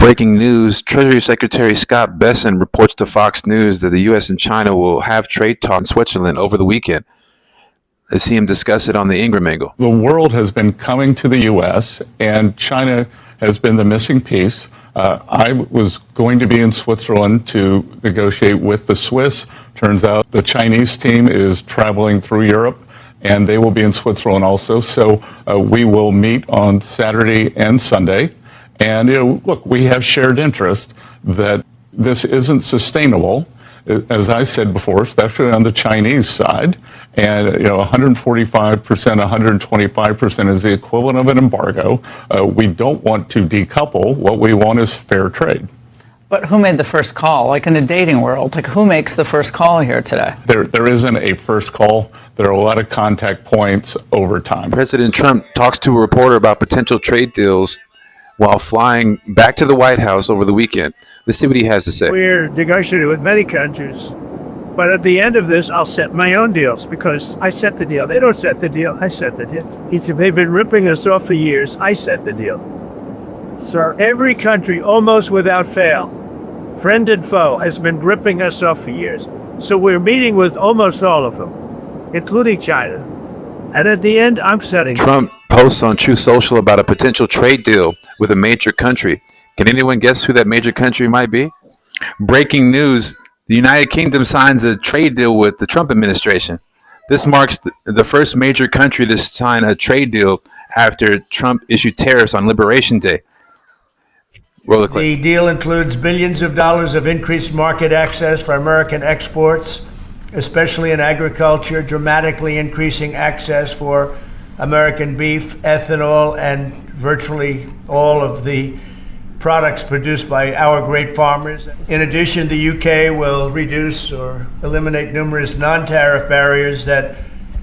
Breaking news, Treasury Secretary Scott Bessent reports to Fox News that the U.S. and China will have trade talks in Switzerland over the weekend. Let's see him discuss it on the Ingram Angle. The world has been coming to the U.S., and China has been the missing piece. I was going to be in Switzerland to negotiate with the Swiss. Turns out the Chinese team is traveling through Europe, and they will be in Switzerland also. So we will meet on Saturday and Sunday. And, look, we have shared interest that this isn't sustainable, as I said before, especially on the Chinese side. And, 145%, 125% is the equivalent of an embargo. We don't want to decouple. What we want is fair trade. But who made the first call? Like in a dating world, who makes the first call here today? There isn't a first call. There are a lot of contact points over time. President Trump talks to a reporter about potential trade deals while flying back to the White House over the weekend. Let's see what he has to say. We're negotiating with many countries, but at the end of this, I'll set my own deals because I set the deal. They don't set the deal. I set the deal. They've been ripping us off for years. I set the deal. So every country, almost without fail, friend and foe, has been ripping us off for years. So we're meeting with almost all of them, including China. And at the end, I'm setting. Trump posts on Truth Social about a potential trade deal with a major country. Can anyone guess who that major country might be? Breaking news, the United Kingdom signs a trade deal with the Trump administration. This marks the first major country to sign a trade deal after Trump issued tariffs on Liberation Day. Roll the clip. The deal includes billions of dollars of increased market access for American exports, especially in agriculture, dramatically increasing access for American beef, ethanol, and virtually all of the products produced by our great farmers. In addition, the UK will reduce or eliminate numerous non-tariff barriers that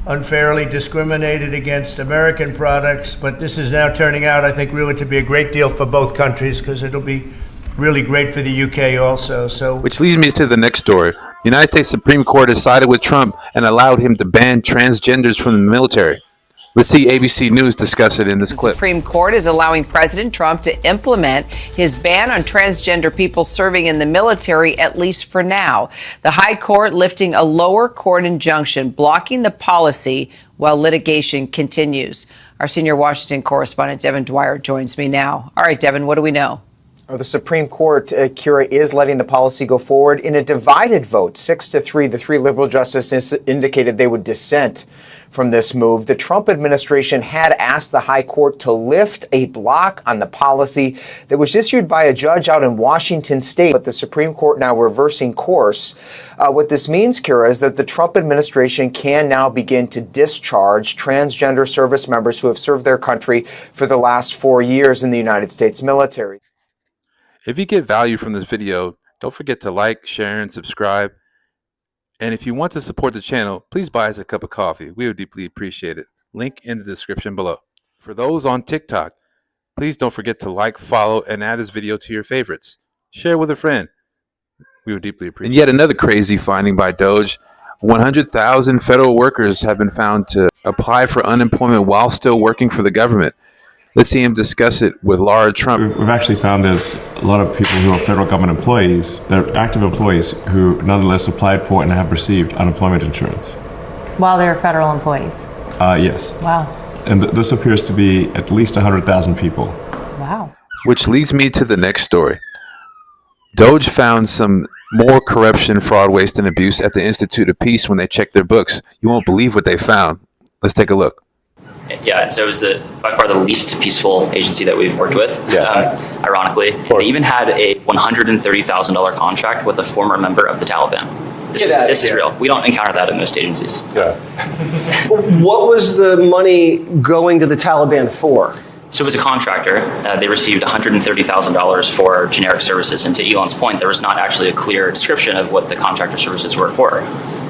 unfairly discriminated against American products. But this is now turning out, I think, really to be a great deal for both countries because it'll be really great for the UK also. Which leads me to the next story. The United States Supreme Court has sided with Trump and allowed him to ban transgenders from the military. Let's see ABC News discuss it in this clip. The Supreme Court is allowing President Trump to implement his ban on transgender people serving in the military, at least for now. The High Court lifting a lower court injunction blocking the policy while litigation continues. Our senior Washington correspondent, Devin Dwyer, joins me now. All right, Devin, what do we know? The Supreme Court, Kira, is letting the policy go forward in a divided vote, 6-3. The three liberal justices indicated they would dissent from this move. The Trump administration had asked the High Court to lift a block on the policy that was issued by a judge out in Washington state, but the Supreme Court now reversing course. What this means, Kira, is that the Trump administration can now begin to discharge transgender service members who have served their country for the last 4 years in the United States military. If you get value from this video, don't forget to like, share, and subscribe. And if you want to support the channel, please buy us a cup of coffee. We would deeply appreciate it. Link in the description below. For those on TikTok, please don't forget to like, follow, and add this video to your favorites. Share with a friend. We would deeply appreciate it. And yet another crazy finding by DOGE. 100,000 federal workers have been found to apply for unemployment while still working for the government. Let's see him discuss it with Laura Trump. We've actually found there's a lot of people who are federal government employees, they're active employees who nonetheless applied for and have received unemployment insurance. While they're federal employees? Yes. Wow. And this appears to be at least 100,000 people. Wow. Which leads me to the next story. DOGE found some more corruption, fraud, waste, and abuse at the Institute of Peace when they checked their books. You won't believe what they found. Let's take a look. Yeah, and so it was by far the least peaceful agency that we've worked with, ironically. They even had a $130,000 contract with a former member of the Taliban. This is real. We don't encounter that in most agencies. Yeah. What was the money going to the Taliban for? So it was a contractor. They received $130,000 for generic services. And to Elon's point, there was not actually a clear description of what the contractor services were for.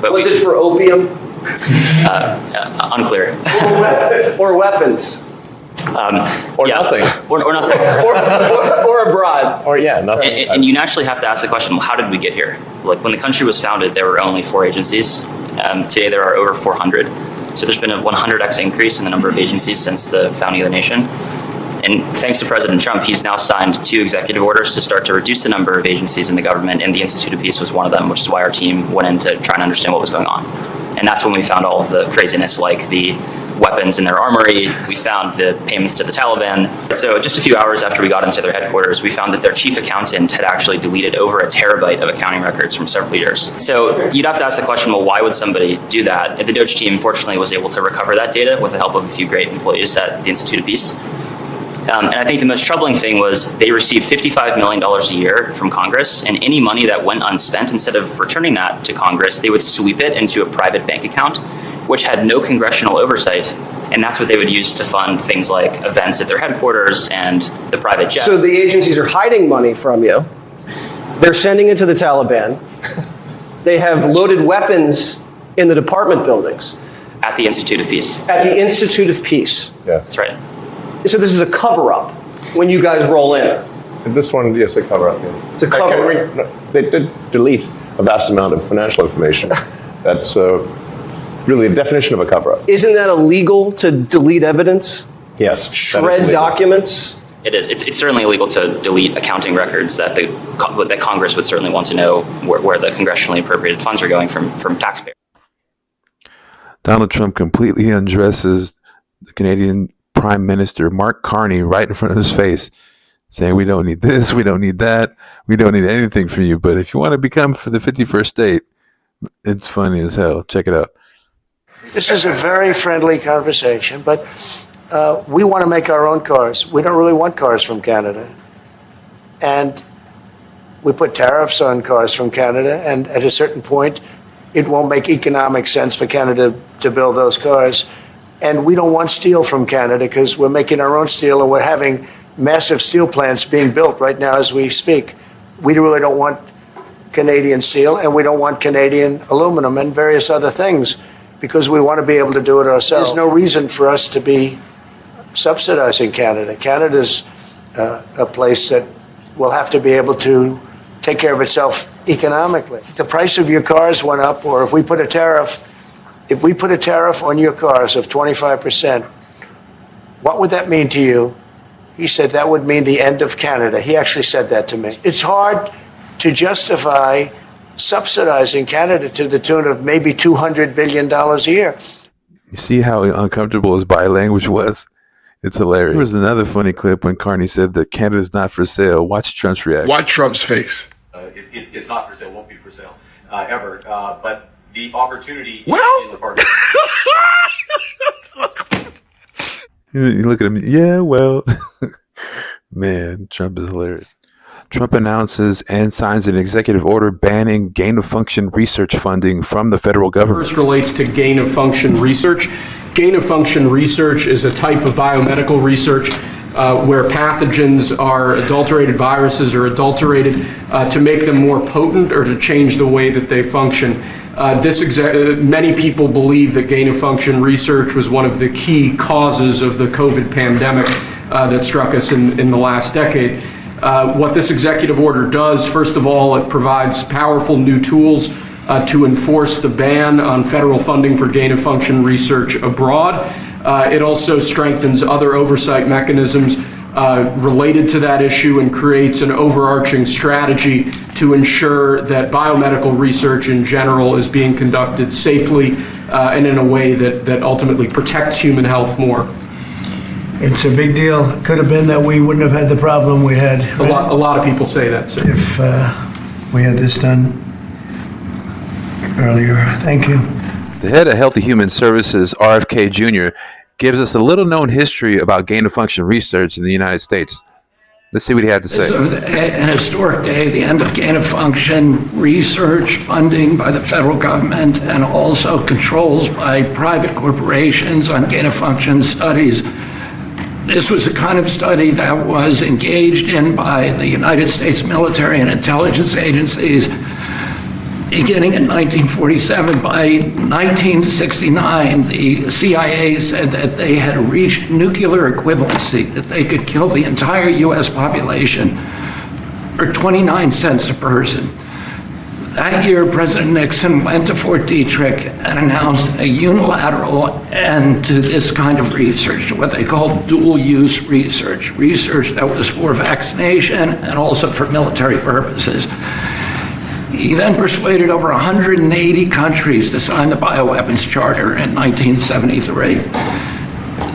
But was it for opium? Unclear. Or weapons. Or nothing. Or nothing. or abroad. Or nothing. And you naturally have to ask the question, how did we get here? Like when the country was founded, there were only 4 agencies. Today there are over 400. So there's been a 100x increase in the number of agencies since the founding of the nation. And thanks to President Trump, he's now signed 2 executive orders to start to reduce the number of agencies in the government, and the Institute of Peace was one of them, which is why our team went in to try and understand what was going on. And that's when we found all of the craziness, like the weapons in their armory. We found the payments to the Taliban. So just a few hours after we got into their headquarters, we found that their chief accountant had actually deleted over 1 terabyte of accounting records from several years. So you'd have to ask the question, well, why would somebody do that? And the DOGE team, fortunately, was able to recover that data with the help of a few great employees at the Institute of Peace. And I think the most troubling thing was they received $55 million a year from Congress, and any money that went unspent, instead of returning that to Congress, they would sweep it into a private bank account, which had no congressional oversight, and that's what they would use to fund things like events at their headquarters and the private jets. So the agencies are hiding money from you. They're sending it to the Taliban. They have loaded weapons in the department buildings. At the Institute of Peace. At the Institute of Peace. Yes. That's right. So this is a cover-up when you guys roll in. This one, yes, a cover-up. Yes. It's a cover-up. They did delete a vast amount of financial information. That's really a definition of a cover-up. Isn't that illegal to delete evidence? Yes. Shred documents? It is. It's certainly illegal to delete accounting records that that Congress would certainly want to know where the congressionally appropriated funds are going from taxpayers. Donald Trump completely undresses the Canadian Prime Minister Mark Carney right in front of his face, saying, we don't need this, we don't need that, we don't need anything from you, but if you want to become for the 51st state, it's funny as hell. Check it out. This is a very friendly conversation, but we want to make our own cars. We don't really want cars from Canada. And we put tariffs on cars from Canada, and at a certain point, it won't make economic sense for Canada to build those cars. And we don't want steel from Canada because we're making our own steel, and we're having massive steel plants being built right now as we speak. We really don't want Canadian steel, and we don't want Canadian aluminum and various other things because we want to be able to do it ourselves. There's no reason for us to be subsidizing Canada. Canada's a place that will have to be able to take care of itself economically. If the price of your cars went up, or if we put a tariff on your cars of 25%, what would that mean to you? He said that would mean the end of Canada. He actually said that to me. It's hard to justify subsidizing Canada to the tune of maybe $200 billion a year. You see how uncomfortable his body language was? It's hilarious. There was another funny clip when Carney said that Canada's not for sale. Watch Trump's reaction. Watch Trump's face. It's not for sale, won't be for sale ever. But the opportunity in the partnership. You look at him, yeah, well. Man, Trump is hilarious. Trump announces and signs an executive order banning gain-of-function research funding from the federal government. First relates to gain-of-function research. Gain-of-function research is a type of biomedical research where pathogens are adulterated, viruses are adulterated to make them more potent or to change the way that they function. Many people believe that gain-of-function research was one of the key causes of the COVID pandemic that struck us in the last decade. What this executive order does, first of all, it provides powerful new tools to enforce the ban on federal funding for gain-of-function research abroad. It also strengthens other oversight mechanisms related to that issue and creates an overarching strategy to ensure that biomedical research in general is being conducted safely and in a way that ultimately protects human health more. It's a big deal. It could have been that we wouldn't have had the problem we had. A lot of people say that, sir. If we had this done earlier. Thank you. The head of Healthy Human Services, RFK Jr., gives us a little-known history about gain-of-function research in the United States. Let's see what he had to say. This is an historic day, the end of gain-of-function research funding by the federal government and also controls by private corporations on gain-of-function studies. This was a kind of study that was engaged in by the United States military and intelligence agencies beginning in 1947. By 1969, the CIA said that they had reached nuclear equivalency, that they could kill the entire U.S. population for 29 cents a person. That year, President Nixon went to Fort Detrick and announced a unilateral end to this kind of research, what they called dual-use research that was for vaccination and also for military purposes. He then persuaded over 180 countries to sign the Bioweapons Charter in 1973.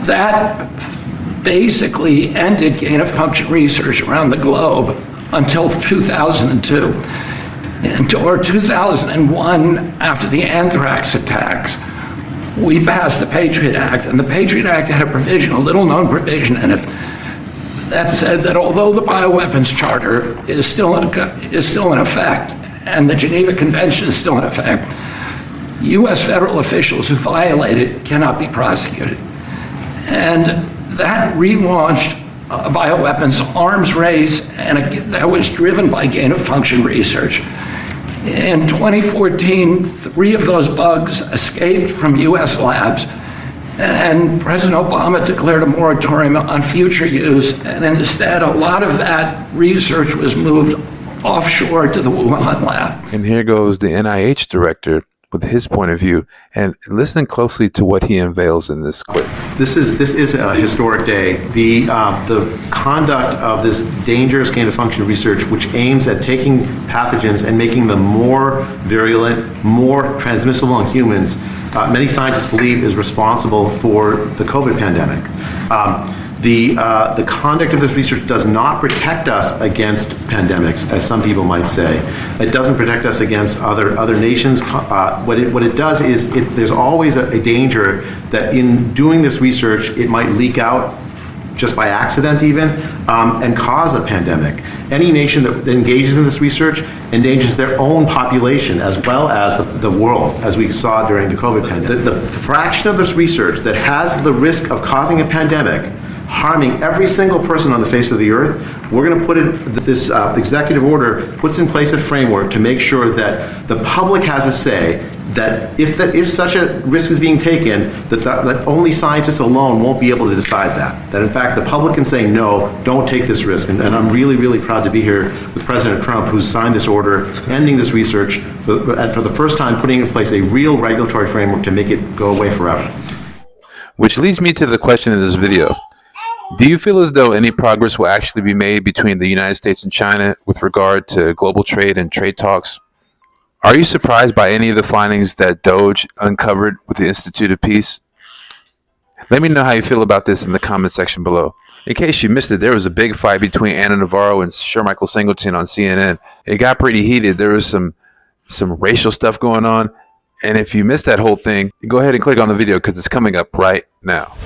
That basically ended gain-of-function research around the globe until 2002. In 2001, after the anthrax attacks, we passed the Patriot Act, and the Patriot Act had a provision, a little-known provision in it, that said that although the Bioweapons Charter is still in effect, and the Geneva Convention is still in effect, U.S. federal officials who violate it cannot be prosecuted. And that relaunched a bioweapons arms race, and that was driven by gain-of-function research. In 2014, 3 of those bugs escaped from U.S. labs, and President Obama declared a moratorium on future use, and instead a lot of that research was moved offshore to the Wuhan lab. And here goes the NIH director with his point of view, and listen closely to what he unveils in this clip. This is a historic day. The conduct of this dangerous gain-of-function research, which aims at taking pathogens and making them more virulent, more transmissible in humans, many scientists believe is responsible for the COVID pandemic. The conduct of this research does not protect us against pandemics, as some people might say. It doesn't protect us against other nations. What it does is there's always a danger that in doing this research, it might leak out just by accident even, and cause a pandemic. Any nation that engages in this research endangers their own population as well as the world, as we saw during the COVID pandemic. The fraction of this research that has the risk of causing a pandemic, harming every single person on the face of the earth, we're going to put in this executive order puts in place a framework to make sure that the public has a say, that if such a risk is being taken, that only scientists alone won't be able to decide that. That in fact the public can say no, don't take this risk. And I'm really, really proud to be here with President Trump, who's signed this order, ending this research, and for the first time putting in place a real regulatory framework to make it go away forever. Which leads me to the question in this video. Do you feel as though any progress will actually be made between the United States and China with regard to global trade and trade talks? Are you surprised by any of the findings that DOGE uncovered with the Institute of Peace? Let me know how you feel about this in the comment section below. In case you missed it, there was a big fight between Anna Navarro and Shermichael Singleton on CNN. It got pretty heated. There was some racial stuff going on. And if you missed that whole thing, go ahead and click on the video because it's coming up right now.